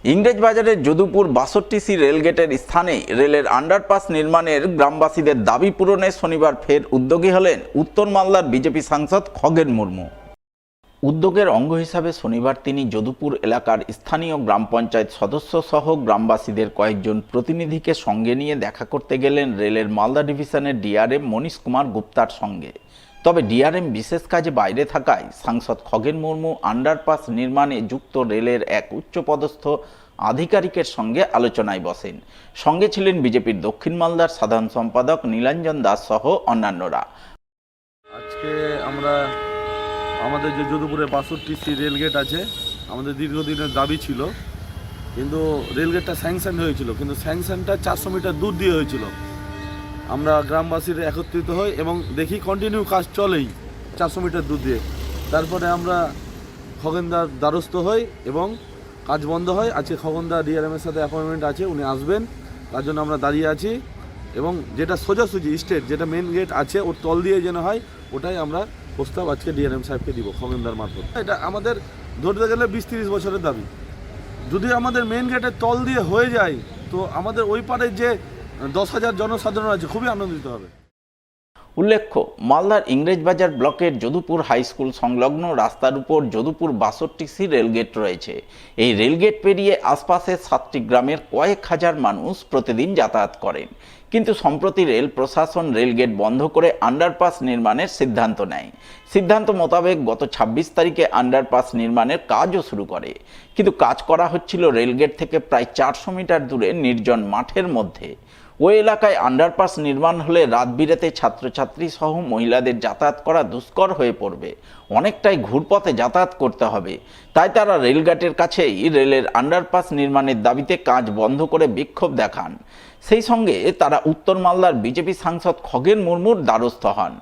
ইংরেজবাজারের যদুপুর ৬২ রেলগেটের স্থানে রেলের আন্ডারপাস নির্মাণের গ্রামবাসীদের দাবি পূরণে শনিবার ফের উদ্যোগী হলেন উত্তর মালদার বিজেপি সাংসদ খগেন মুর্মু। উদ্যোগের অঙ্গ হিসাবে শনিবার তিনি যদুপুর এলাকার স্থানীয় গ্রাম পঞ্চায়েত সদস্য সহ গ্রামবাসীদের কয়েকজন প্রতিনিধিকে সঙ্গে নিয়ে দেখা করতে গেলেন রেলের মালদা ডিভিশনের ডিআরএম মনীশ কুমার গুপ্তার সঙ্গে। তবে ডিআরএম বিশেষ কাজে বাইরে থাকায় সাংসদ খগেন মুর্মু আন্ডারপাস নির্মাণে যুক্ত রেলের এক উচ্চপদস্থ আধিকারিকের সঙ্গে আলোচনায় বসেন। সঙ্গে ছিলেন বিজেপির দক্ষিণ মালদার সাধারণ সম্পাদক নীলাঞ্জন দাস সহ অন্যান্যরা। আজকে আমরা আমাদের যে যদুপুরে ৬২ রেলগেট আছে, আমাদের দীর্ঘদিনের দাবি ছিল, কিন্তু রেলগেটটা স্যাংশন হয়েছিল, কিন্তু স্যাংশনটা ৪০০ মিটার দূর দিয়ে হয়েছিল। আমরা গ্রামবাসীরা একত্রিত হই এবং দেখি কন্টিনিউ কাজ চলেই ৪০০ মিটার দূর দিয়ে। তারপরে আমরা খগেনদার দ্বারস্থ হই এবং কাজ বন্ধ হয়। আজকে খগেনদা ডিআরএমের সাথে অ্যাপয়েন্টমেন্ট আছে, উনি আসবেন, তার জন্য আমরা দাঁড়িয়ে আছি। এবং যেটা সোজাসুজি স্টেট যেটা মেন গেট আছে ওর তল দিয়ে যেন হয়, ওটাই আমরা প্রস্তাব আজকে ডিআরএম সাহেবকে দিব খগেনদার মারফত। এটা আমাদের ধরতে গেলে ২০-৩০ বছরের দাবি। যদি আমাদের মেন গেটের তল দিয়ে হয়ে যায় তো আমাদের ওই পারের যে ১০,০০০ জনসাধারণ আছে খুবই আনন্দিত হবে। উল্লেখ্য, মালদার ইংরেজবাজার ব্লকের যদুপুর হাই স্কুল সংলগ্ন রাস্তার উপর যদুপুর ৬২ রেলগেট রয়েছে। এই রেলগেট পেরিয়ে আশপাশের ৭টি গ্রামের কয়েক হাজার মানুষ প্রতিদিন যাতায়াত করেন। কিন্তু সম্প্রতি রেল প্রশাসন রেলগেট বন্ধ করে আন্ডারপাস নির্মাণের সিদ্ধান্ত নেয়। সিদ্ধান্ত মোতাবেক গত ২৬ তারিখে আন্ডারপাস নির্মাণের কাজও শুরু করে, কিন্তু কাজ করা হচ্ছিল রেলগেট থেকে প্রায় ৪০০ মিটার দূরে নির্জন মাঠের মধ্যে। ওই এলাকায় আন্ডারপাস নির্মাণ হলে রাত বিরেতে ছাত্রছাত্রী সহ মহিলাদের যাতায়াত করা দুষ্কর হয়ে পড়বে, অনেকটাই ঘুরপথে যাতায়াত করতে হবে। তাই তারা রেলগেটের কাছেই রেলের আন্ডারপাস নির্মাণের দাবিতে কাজ বন্ধ করে বিক্ষোভ দেখান। সেই সঙ্গে তারা উত্তর মালদার বিজেপি সাংসদ খগেন মুর্মুর দ্বারস্থ হন।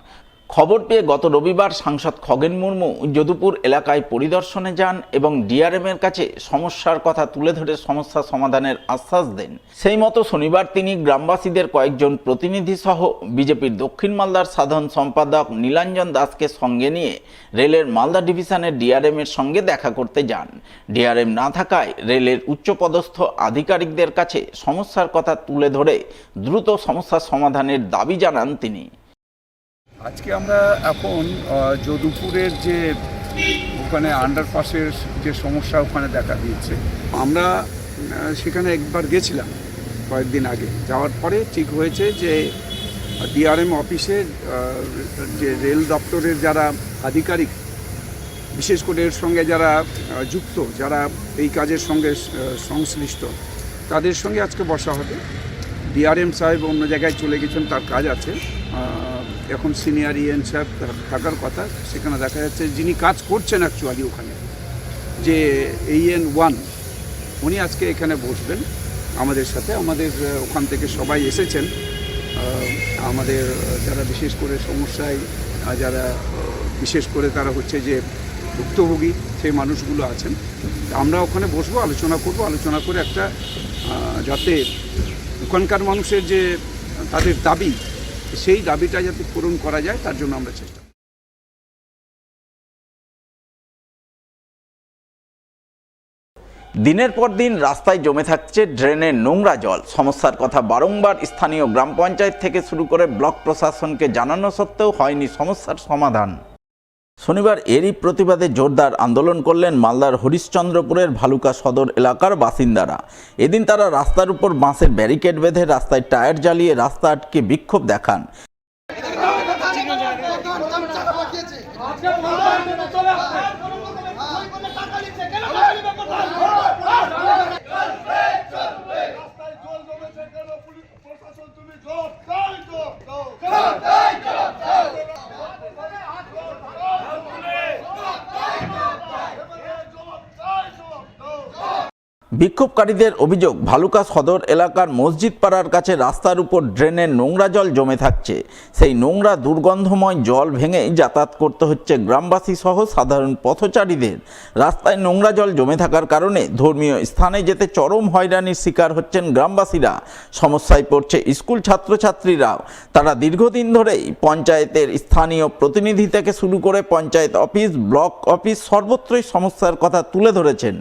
খবর পেয়ে গত রবিবার সাংসদ খগেন মুর্মু যদুপুর এলাকায় পরিদর্শনে যান এবং ডিআরএমের কাছে সমস্যার কথা তুলে ধরে সমস্যা সমাধানের আশ্বাস দেন। সেই মতো শনিবার তিনি গ্রামবাসীদের কয়েকজন প্রতিনিধি সহ বিজেপির দক্ষিণ মালদার সাধারণ সম্পাদক নীলাঞ্জন দাসকে সঙ্গে নিয়ে রেলের মালদা ডিভিশনের ডিআরএমের সঙ্গে দেখা করতে যান। ডিআরএম না থাকায় রেলের উচ্চপদস্থ আধিকারিকদের কাছে সমস্যার কথা তুলে ধরে দ্রুত সমস্যা সমাধানের দাবি জানান তিনি। আজকে আমরা এখন যদুপুরের যে ওখানে আন্ডারপাসের যে সমস্যা ওখানে দেখা দিয়েছে, আমরা সেখানে একবার গেছিলাম কয়েকদিন আগে। যাওয়ার পরে ঠিক হয়েছে যে ডিআরএম অফিসে যে রেল দপ্তরের যারা আধিকারিক, বিশেষ করে এর সঙ্গে যারা যুক্ত, যারা এই কাজের সঙ্গে সংশ্লিষ্ট, তাদের সঙ্গে আজকে বসা হবে। ডিআরএম সাহেব অন্য জায়গায় চলে গেছেন, তার কাজ আছে। এখন সিনিয়র ইএন সাহেব থাকার কথা, সেখানে দেখা যাচ্ছে যিনি কাজ করছেন অ্যাকচুয়ালি ওখানে, যে EN 1, উনি আজকে এখানে বসবেন আমাদের সাথে। আমাদের ওখান থেকে সবাই এসেছেন, আমাদের যারা বিশেষ করে সমস্যায়, যারা বিশেষ করে তারা হচ্ছে যে ভুক্তভোগী, সেই মানুষগুলো আছেন। আমরা ওখানে বসবো, আলোচনা করব, আলোচনা করে একটা যাতে ওখানকার মানুষের যে তাদের দাবি, সেই দাবিটা যাতে পূরণ করা যায় তার জন্য আমরা চেষ্টা করি। দিনের পর দিন রাস্তায় জমে থাকছে ড্রেনের নোংরা জল। সমস্যার কথা বারংবার স্থানীয় গ্রাম পঞ্চায়েত থেকে শুরু করে ব্লক প্রশাসনকে জানানো সত্ত্বেও হয়নি সমস্যার সমাধান। শনিবার এরই প্রতিবাদে জোরদার আন্দোলন করলেন মালদার হরিশ্চন্দ্রপুরের ভালুকা সদর এলাকার বাসিন্দারা। এদিন তারা রাস্তার উপর বাঁশের ব্যারিকেড বেঁধে রাস্তায় টায়ার জ্বালিয়ে রাস্তা আটকে বিক্ষোভ দেখান। বিক্ষোভকারীদের অভিযোগ, ভালুকা সদর এলাকার মসজিদ পাড়ার কাছে রাস্তার উপর ড্রেনের নোংরা জল জমে থাকছে। সেই নোংরা দুর্গন্ধময় জল ভেঙে যাতায়াত করতে হচ্ছে গ্রামবাসী সহ সাধারণ পথচারীদের। রাস্তায় নোংরা জল জমে থাকার কারণে ধর্মীয় স্থানে যেতে চরম হয়রানির শিকার হচ্ছেন গ্রামবাসীরা। সমস্যায় পড়ছে স্কুল ছাত্রছাত্রীরাও। তারা দীর্ঘদিন ধরেই পঞ্চায়েতের স্থানীয় প্রতিনিধি থেকে শুরু করে পঞ্চায়েত অফিস, ব্লক অফিস সর্বত্রই সমস্যার কথা তুলে ধরেছেন।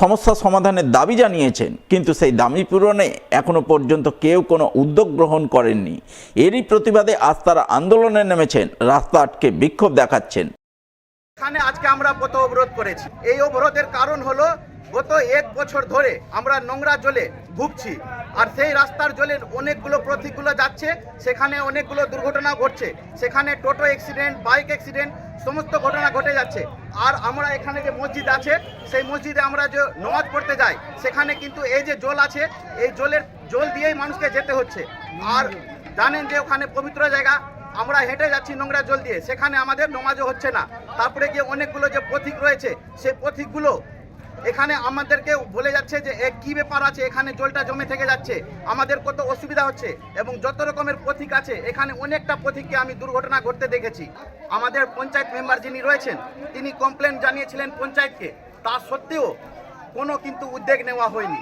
সমস্যা সমাধানের দাবি জানিয়েছেন, কিন্তু সেই দাবি পূরণে এখনো পর্যন্ত কেউ কোনো উদ্যোগ গ্রহণ করেননি। এরই প্রতিবাদে আজ তারা আন্দোলনে নেমেছেন, রাস্তা আটকে বিক্ষোভ দেখাচ্ছেন। এখানে আজকে আমরা পথ অবরোধ করেছি। এই অবরোধের কারণ হলো গত 1 বছর ধরে আমরা নোংরা জলে ভুগছি, আর সেই রাস্তার জলে অনেকগুলো প্রতীকগুলো যাচ্ছে, সেখানে অনেকগুলো দুর্ঘটনা ঘটছে, সেখানে টোটো অ্যাক্সিডেন্ট, বাইক অ্যাক্সিডেন্ট, সমস্ত ঘটনা ঘটে যাচ্ছে। আর আমরা এখানে যে মসজিদ আছে, সেই মসজিদে আমরা যে নামাজ পড়তে যাই, সেখানে কিন্তু এই যে জল আছে, এই জল দিয়েই মানুষকে যেতে হচ্ছে। আর জানেন যে ওখানে পবিত্র জায়গা, আমরা হেঁটে যাচ্ছি নোংরা জল দিয়ে, সেখানে আমাদের নামাজও হচ্ছে না। তারপরে গিয়ে অনেকগুলো যে পথিক রয়েছে, সেই পথিকগুলো এখানে আমাদেরকে বলে যাচ্ছে যে কি ব্যাপার আছে, এখানে জলটা জমে থেকে যাচ্ছে, আমাদের কত অসুবিধা হচ্ছে। এবং যত রকমের পথিক আছে, এখানে অনেকটা পথিককে আমি দুর্ঘটনা ঘটতে দেখেছি। আমাদের পঞ্চায়েত মেম্বার যিনি রয়েছেন, তিনি কমপ্লেন জানিয়েছিলেন পঞ্চায়েতকে, তা সত্ত্বেও কোনো কিন্তু উদ্যোগ নেওয়া হয়নি।